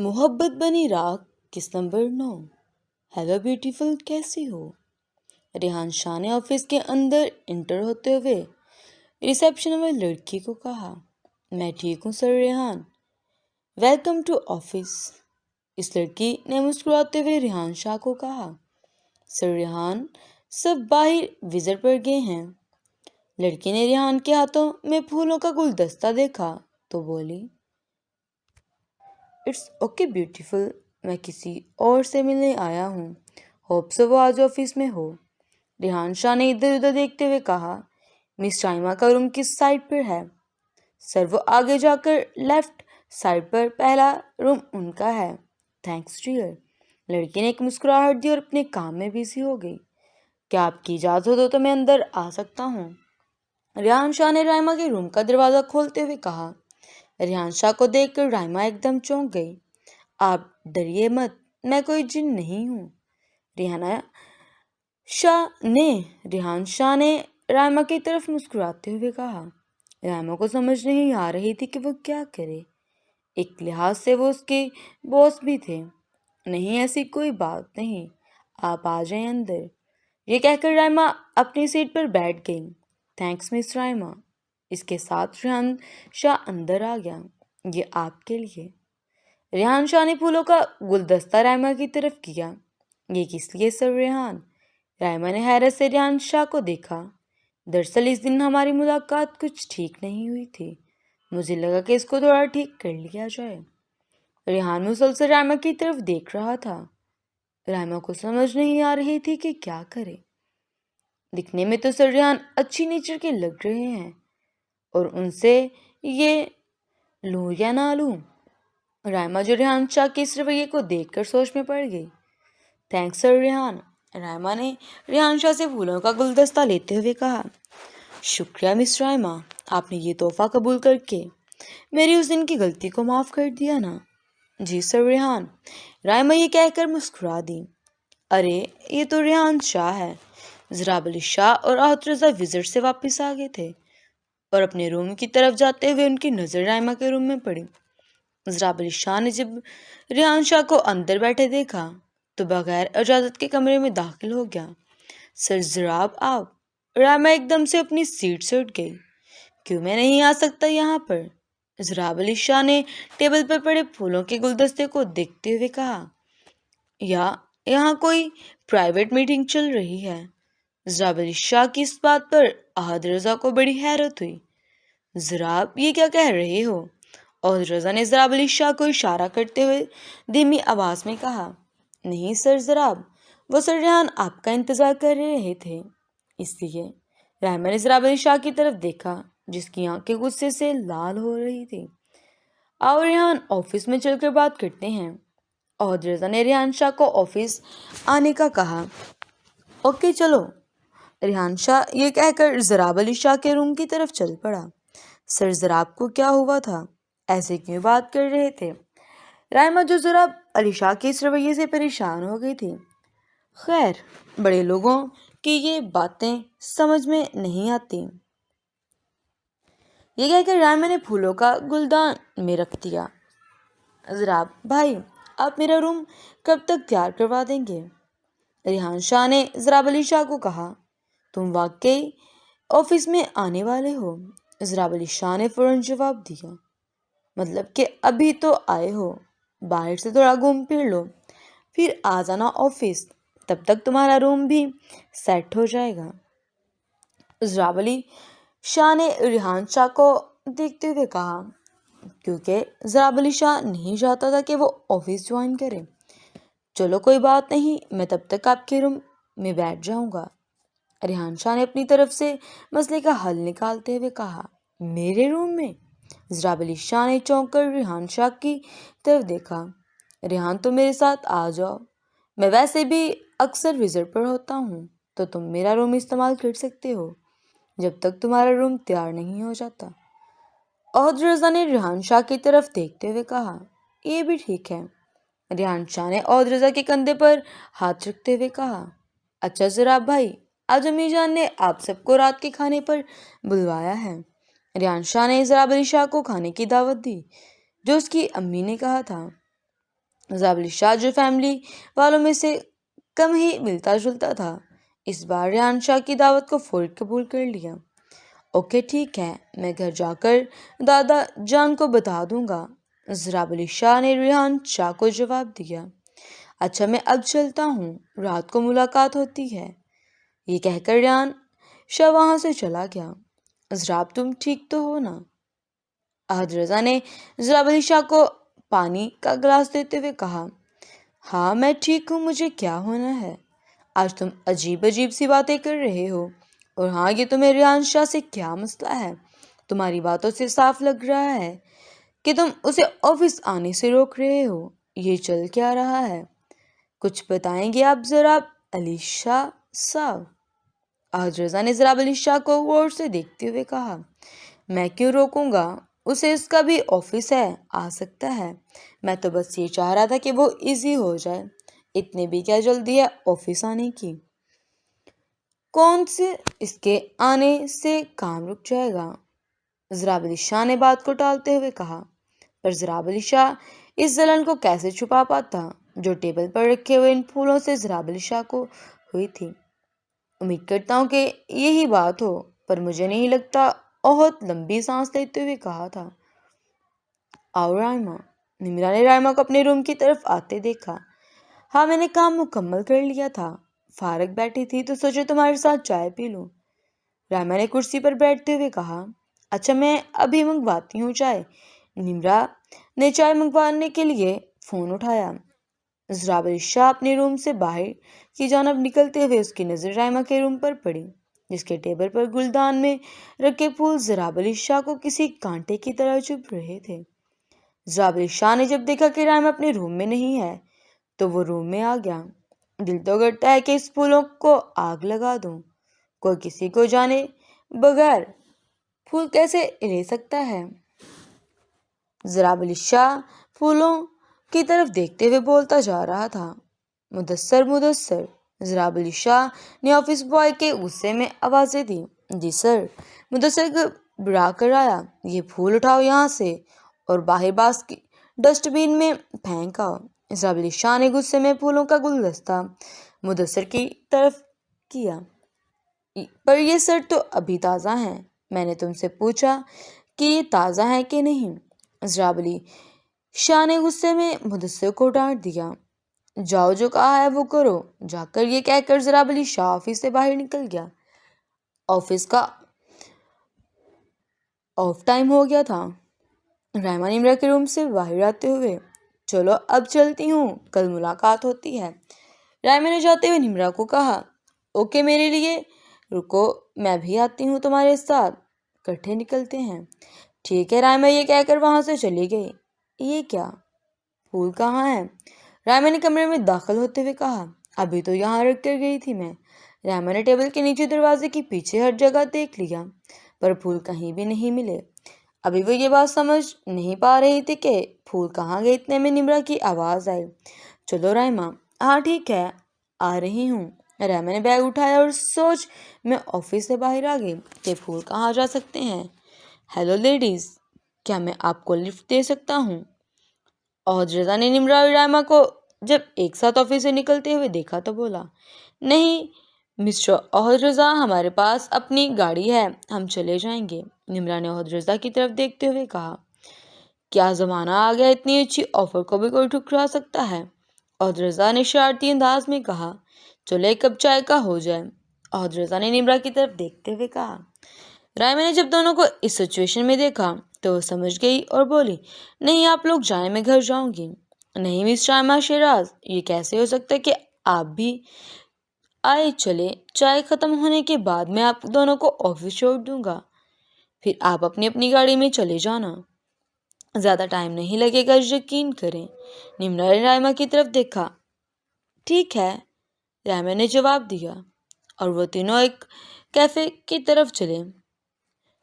محبت بنی راہ کس نمبر 9۔ ہیلو بیوٹیفل، کیسی ہو؟ ریحان شاہ نے آفس کے اندر انٹر ہوتے ہوئے ریسیپشن میں لڑکی کو کہا، میں ٹھیک ہوں سر ریحان، ویلکم ٹو آفس۔ اس لڑکی نے مسکراتے ہوئے ریحان شاہ کو کہا، سر ریحان سب باہر وزٹ پر گئے ہیں۔ لڑکی نے ریحان کے ہاتھوں میں پھولوں کا گلدستہ دیکھا تو بولی، اٹس اوکے بیوٹیفل، میں کسی اور سے ملنے آیا ہوں، ہوپ سو وہ آج آفس میں ہو۔ ریحان شاہ نے ادھر ادھر دیکھتے ہوئے کہا، مس رائما کا روم کس سائڈ پر ہے؟ سر وہ آگے جا کر لیفٹ سائڈ پر پہلا روم ان کا ہے، تھینکس ڈیئر۔ لڑکی نے ایک مسکراہٹ دی اور اپنے کام میں بزی ہو گئی۔ کیا آپ کی اجازت ہو تو میں اندر آ سکتا ہوں؟ ریحان شاہ نے رائما کے روم کا دروازہ کھولتے ہوئے کہا۔ ریحان شاہ کو دیکھ کر رائما ایک دم چونک گئی۔ آپ ڈریے مت، میں کوئی جن نہیں ہوں۔ ریحان شاہ نے رائما کی طرف مسکراتے ہوئے کہا۔ رائما کو سمجھ نہیں آ رہی تھی کہ وہ کیا کرے۔ ایک لحاظ سے وہ اس کے باس بھی تھے۔ نہیں، ایسی کوئی بات نہیں، آپ آ جائیں اندر۔ یہ کہہ کر رائما اپنی سیٹ پر بیٹھ گئی۔ تھینکس مس رائما۔ اس کے ساتھ ریحان شاہ اندر آ گیا۔ یہ آپ کے لیے۔ ریحان شاہ نے پھولوں کا گلدستہ رائما کی طرف کیا۔ یہ کس لیے سر ریحان؟ رائما نے حیرت سے ریحان شاہ کو دیکھا۔ دراصل اس دن ہماری ملاقات کچھ ٹھیک نہیں ہوئی تھی، مجھے لگا کہ اس کو تھوڑا ٹھیک کر لیا جائے۔ ریحان مسلسل رائما کی طرف دیکھ رہا تھا۔ رائما کو سمجھ نہیں آ رہی تھی کہ کیا کرے۔ دکھنے میں تو سر ریحان اچھی نیچر کے لگ رہے ہیں، اور ان سے یہ لوں یا نہ لوں؟ رائما جو ریحان شاہ کے اس رویے کو دیکھ کر سوچ میں پڑ گئی۔ تھینکس سر ریحان۔ رائما نے ریحان شاہ سے پھولوں کا گلدستہ لیتے ہوئے کہا، شکریہ مس رائما، آپ نے یہ تحفہ قبول کر کے میری اس دن کی غلطی کو معاف کر دیا نا؟ جی سر ریحان۔ رائما یہ کہہ کر مسکرا دی۔ ارے یہ تو ریحان شاہ ہے۔ زراب علی شاہ اور احد رضا وزٹ سے واپس آ گئے تھے اور اپنے روم کی طرف جاتے ہوئے ان کی نظر رائما کے روم میں پڑی۔ زراب علی شاہ نے جب ریحان شاہ کو اندر بیٹھے دیکھا تو بغیر اجازت کے کمرے میں داخل ہو گیا۔ سر زراب آپ؟ رائما ایک دم سے اپنی سیٹ سے اٹھ گئی۔ کیوں میں نہیں آ سکتا یہاں پر؟ زراب علی شاہ نے ٹیبل پر پڑے پھولوں کے گلدستے کو دیکھتے ہوئے کہا، یا یہاں کوئی پرائیویٹ میٹنگ چل رہی ہے؟ زراب علی شاہ کی اس بات پر احد رضا کو بڑی حیرت ہوئی۔ زراب یہ کیا کہہ رہے ہو؟ احد رضا نے زراب علی شاہ کو اشارہ کرتے ہوئے دھیمی آواز میں کہا، نہیں سر زراب، وہ سر ریحان آپ کا انتظار کر رہے تھے، اس لیے۔ رائما نے زراب علی شاہ کی طرف دیکھا جس کی آنکھیں غصے سے لال ہو رہی تھی۔ آؤ ریحان آفس میں چل کر بات کرتے ہیں۔ احد رضا نے ریحان شاہ کو آفس آنے کا کہا۔ اوکے چلو۔ ریحان شاہ یہ کہہ کر زراب علی شاہ کے روم کی طرف چل پڑا۔ سر زراب کو کیا ہوا تھا؟ ایسے کیوں بات کر رہے تھے؟ رائما جو زراب علی شاہ کے اس رویے سے پریشان ہو گئی تھی۔ خیر، بڑے لوگوں کی یہ باتیں سمجھ میں نہیں آتی۔ یہ کہہ کر رائما نے پھولوں کا گلدان میں رکھ دیا۔ زراب بھائی، آپ میرا روم کب تک تیار کروا دیں گے؟ ریحان شاہ نے زراب علی شاہ کو کہا، تم واقعی آفس میں آنے والے ہو؟ زراب علی شاہ نے فوراً جواب دیا، مطلب کہ ابھی تو آئے ہو، باہر سے تھوڑا گھوم پھر لو، پھر آ جانا آفس، تب تک تمہارا روم بھی سیٹ ہو جائے گا۔ زراب علی شاہ نے ریحان شاہ کو دیکھتے ہوئے کہا، کیونکہ زراب علی شاہ نہیں چاہتا تھا کہ وہ آفس جوائن کرے۔ چلو کوئی بات نہیں، میں تب تک آپ کے روم میں بیٹھ جاؤں گا۔ ریحان شاہ نے اپنی طرف سے مسئلے کا حل نکالتے ہوئے کہا، میرے روم میں؟ زراب علی شاہ نے چونک کر ریحان شاہ کی طرف دیکھا۔ ریحان تم میرے ساتھ آ جاؤ، میں ویسے بھی اکثر وزٹ پر ہوتا ہوں، تو تم میرا روم استعمال کر سکتے ہو جب تک تمہارا روم تیار نہیں ہو جاتا۔ احد رضا نے ریحان شاہ کی طرف دیکھتے ہوئے کہا، یہ بھی ٹھیک ہے۔ ریحان شاہ نے احد رضا کے کندھے پر ہاتھ رکھتے ہوئے کہا، اچھا زراب بھائی، آج امی جان نے آپ سب کو رات کے کھانے پر بلوایا ہے۔ ریحان شاہ نے زراب علی شاہ کو کھانے کی دعوت دی جو اس کی امی نے کہا تھا۔ زابلی شاہ جو فیملی والوں میں سے کم ہی ملتا جلتا تھا، اس بار ریحان شاہ کی دعوت کو فوری قبول کر لیا۔ اوکے ٹھیک ہے، میں گھر جا کر دادا جان کو بتا دوں گا، زابلی شاہ نے ریحان شاہ کو جواب دیا۔ اچھا میں اب چلتا ہوں، رات کو ملاقات ہوتی ہے۔ یہ کہہ کر ریحان شاہ وہاں سے چلا گیا۔ ضراب تم ٹھیک تو ہو نا؟ احد رضا نے زابلی شاہ کو پانی کا گلاس دیتے ہوئے کہا۔ ہاں میں ٹھیک ہوں، مجھے کیا ہونا ہے؟ آج تم عجیب عجیب سی باتیں کر رہے ہو، اور ہاں یہ تمہیں ریحان شاہ سے کیا مسئلہ ہے؟ تمہاری باتوں سے صاف لگ رہا ہے کہ تم اسے آفس آنے سے روک رہے ہو۔ یہ چل کیا رہا ہے؟ کچھ بتائیں گے آپ ذرا علی شاہ صاحب؟ احد رضا نے ضراب علی شاہ کو غور سے دیکھتے ہوئے کہا۔ میں کیوں روکوں گا؟ اسے اس کا بھی آفس ہے، آ سکتا ہے۔ میں تو بس یہ چاہ رہا تھا کہ وہ ایزی ہو جائے، اتنے بھی کیا جلدی ہے آفس آنے کی؟ کون سے اس کے آنے سے کام رک جائے گا؟ ضراب علی شاہ نے بات کو ٹالتے ہوئے کہا۔ پر ضراب علی شاہ اس جلن کو کیسے چھپا پاتا جو ٹیبل پر رکھے ہوئے ان پھولوں سے ضراب علی شاہ کو ہوئی تھی؟ امید کرتا ہوں کہ یہی بات ہو، پر مجھے نہیں لگتا، بہت لمبی سانس لیتے ہوئے کہا تھا۔ آؤ رائما۔ نمرا نے رائما کو اپنے روم کی طرف آتے دیکھا۔ ہاں میں نے کام مکمل کر لیا تھا، فارغ بیٹھی تھی تو سوچے تمہارے ساتھ چائے پی لوں، رائما نے کرسی پر بیٹھتے ہوئے کہا۔ اچھا میں ابھی منگواتی ہوں چائے۔ نمرا نے چائے منگوانے کے لیے فون اٹھایا۔ ضراب علی شاہ اپنے روم سے باہر کی جانب نکلتے ہوئے اس کی نظر رائما کے روم پر پڑی، جس کے ٹیبل پر گلدان میں رکھے پھول ضراب علی شاہ کو کسی کانٹے کی طرح چبھ رہے تھے۔ ضراب علی شاہ نے جب دیکھا کہ رائما اپنے روم میں نہیں ہے تو وہ روم میں آ گیا۔ دل تو کرتا ہے کہ اس پھولوں کو آگ لگا دوں، کوئی کسی کو جانے بغیر پھول کیسے لے سکتا ہے؟ ضراب علی شاہ پھولوں کی طرف دیکھتے ہوئے بولتا جا رہا تھا۔ مدثر مدثر، ضراب علی شاہ نے آفس بوائے کے غصے میں آوازیں دی۔ جی سر۔ مدثر گھبرا کر آیا۔ یہ پھول اٹھاؤ یہاں سے اور باہر ڈسٹ بین میں پھینک آؤ۔ ضراب علی شاہ نے غصے میں پھولوں کا گلدستہ مدثر کی طرف کیا۔ پر یہ سر تو ابھی تازہ ہیں، میں نے تم سے پوچھا کہ یہ تازہ ہیں کہ نہیں؟ ضراب علی شاہ نے غصے میں مدثر کو ڈانٹ دیا۔ جاؤ جو کہا ہے وہ کرو جا کر، یہ کہہ کر ضراب علی شاہ آفس سے باہر نکل گیا۔ آفس کا آف ٹائم ہو گیا تھا۔ رائما نمرا کے روم سے باہر آتے ہوئے، چلو اب چلتی ہوں، کل ملاقات ہوتی ہے، رائما نے جاتے ہوئے نمرا کو کہا۔ اوکے میرے لیے رکو، میں بھی آتی ہوں تمہارے ساتھ، کٹھے نکلتے ہیں۔ ٹھیک ہے رائما یہ کہہ کر وہاں سے چلی گئی۔ یہ کیا؟ پھول کہاں ہے؟ رائما نے کمرے میں داخل ہوتے ہوئے کہا۔ ابھی تو یہاں رکھ کر گئی تھی میں۔ رائما نے ٹیبل کے نیچے دروازے کے پیچھے ہر جگہ دیکھ لیا، پر پھول کہیں بھی نہیں ملے۔ ابھی وہ یہ بات سمجھ نہیں پا رہی تھی کہ پھول کہاں گئے، اتنے میں نمرا کی آواز آئی۔ چلو رائما۔ ہاں ٹھیک ہے، آ رہی ہوں۔ رائما نے بیگ اٹھایا اور سوچ میں آفس سے باہر آ گئی کہ پھول کہاں جا سکتے ہیں۔ ہیلو لیڈیز، کیا میں آپ کو لفٹ دے سکتا ہوں؟ احد رضا نے نمرا اور رائما کو جب ایک ساتھ آفس سے نکلتے ہوئے دیکھا تو بولا۔ نہیں مسٹر احد رضا، ہمارے پاس اپنی گاڑی ہے، ہم چلے جائیں گے، نمرا نے احد رضا کی طرف دیکھتے ہوئے کہا۔ کیا زمانہ آ گیا، اتنی اچھی آفر کو بھی کوئی ٹھکرا سکتا ہے؟ احد رضا نے شرارتی انداز میں کہا۔ چلو ایک کپ چائے کا ہو جائے، احد رضا نے نمرا کی طرف دیکھتے ہوئے کہا۔ رائما نے جب دونوں کو اس سچویشن میں دیکھا تو وہ سمجھ گئی اور بولی، نہیں آپ لوگ جائیں، میں گھر جاؤں گی۔ نہیں مس رائما شیراز، یہ کیسے ہو سکتا ہے کہ آپ بھی آئے؟ چلے چائے ختم ہونے کے بعد میں آپ دونوں کو آفس چھوڑ دوں گا، پھر آپ اپنی اپنی گاڑی میں چلے جانا، زیادہ ٹائم نہیں لگے گا، یقین کریں۔ نمرا نے رائما کی طرف دیکھا۔ ٹھیک ہے، رائما نے جواب دیا، اور وہ تینوں ایک کیفے کی طرف چلے۔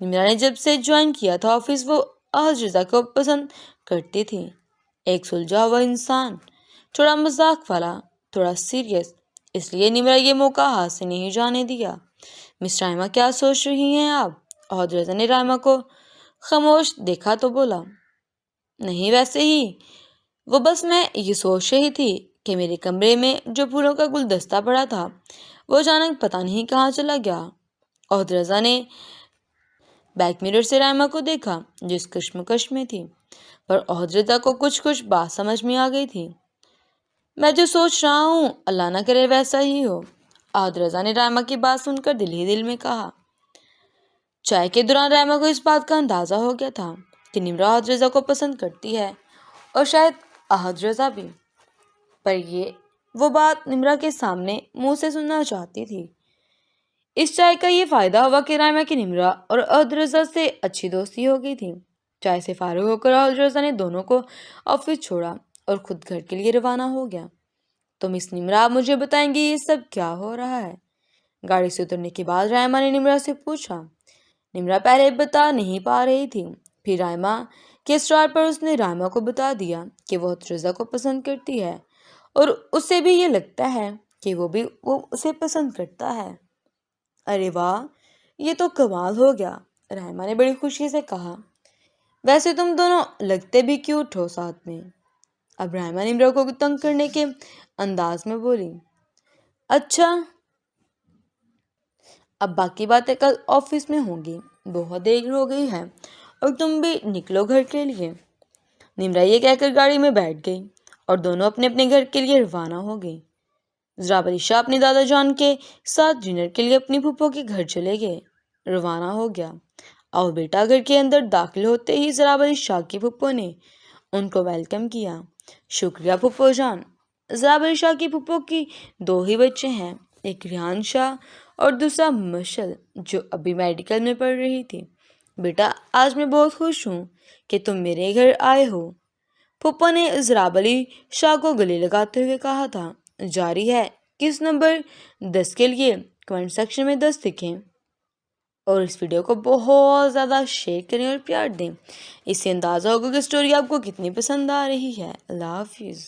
نمرا نے جب سے جوائن کیا تھا آفس، وہ احد رضا کو پسند کرتی تھی۔ ایک سلجھا ہوا انسان، تھوڑا مذاق والا، تھوڑا سیریس، اس لیے نمرا یہ موقع ہاتھ سے نہیں جانے دیا۔ مس رائما کیا سوچ رہی ہیں آپ؟ احد رضا نے رائما کو خاموش دیکھا تو بولا۔ نہیں ویسے ہی، وہ بس میں یہ سوچ رہی تھی کہ میرے کمرے میں جو پھولوں کا گلدستہ پڑا تھا وہ اچانک پتہ نہیں کہاں چلا گیا۔ عہد رضا نے بیک مرر سے رائما کو دیکھا جو اس کشمکش میں تھی، پر عہد رضا کو کچھ بات سمجھ میں آ گئی تھی۔ میں جو سوچ رہا ہوں اللہ نہ کرے ویسا ہی ہو، عہد رضا نے رائما کی بات سن کر دل ہی دل میں کہا۔ چائے کے دوران رائما کو اس بات کا اندازہ ہو گیا تھا کہ نمرا عہد رضا کو پسند کرتی ہے اور شاید عہد رضا بھی، پر وہ بات نمرا کے سامنے منہ سے سننا چاہتی تھی۔ اس چائے کا یہ فائدہ ہوا کہ رائما کی نمرا اور عہد رضا سے اچھی دوستی ہو گئی تھی۔ چائے سے فارغ ہو کر عہد رضا نے دونوں کو آفس چھوڑا اور خود گھر کے لیے روانہ ہو گیا۔ تو مس نمرا، آپ مجھے بتائیں گے یہ سب کیا ہو رہا ہے؟ گاڑی سے اترنے کے بعد رائما نے نمرا سے پوچھا۔ نمرا پہلے بتا نہیں پا رہی تھی، پھر رائما کے اسٹار پر اس نے رائما کو بتا دیا کہ وہ عہد رضا کو پسند کرتی ہے اور اسے بھی یہ لگتا ہے کہ وہ اسے پسند کرتا ہے۔ ارے واہ، یہ تو کمال ہو گیا، رائما نے بڑی خوشی سے کہا۔ ویسے تم دونوں لگتے بھی کیوٹ ہو ساتھ میں۔ اب رائما نمرا کو تنگ کرنے کے انداز میں بولی۔ اچھا، اب باقی باتیں کل آفس میں ہوں گی، بہت دیر ہو گئی ہے اور تم بھی نکلو گھر کے لیے۔ نمرا یہ کہہ کر گاڑی میں بیٹھ گئی اور دونوں اپنے اپنے گھر کے لیے روانہ ہو گئی۔ ضراب علی شاہ اپنے دادا جان کے ساتھ ڈنر کے لیے اپنی پھپھو کے گھر چلے گئے، روانہ ہو گیا۔ آؤ بیٹا، گھر کے اندر داخل ہوتے ہی ضراب علی شاہ کی پھپھو نے ان کو ویلکم کیا۔ شکریہ پھپھو جان۔ ضراب علی شاہ کی پھپھو کی 2 ہی بچے ہیں، ایک ریحان شاہ اور دوسرا مشل جو ابھی میڈیکل میں پڑھ رہی تھی۔ بیٹا، آج میں بہت خوش ہوں کہ تم میرے گھر آئے ہو، پھپھو نے ضراب علی شاہ کو گلے لگاتے ہوئے کہا تھا۔ جاری ہے، کس نمبر 10 کے لیے کمنٹ سیکشن میں 10 لکھیں اور اس ویڈیو کو بہت زیادہ شیئر کریں اور پیار دیں۔ اس سے اندازہ ہوگا کہ اسٹوری آپ کو کتنی پسند آ رہی ہے۔ اللہ حافظ۔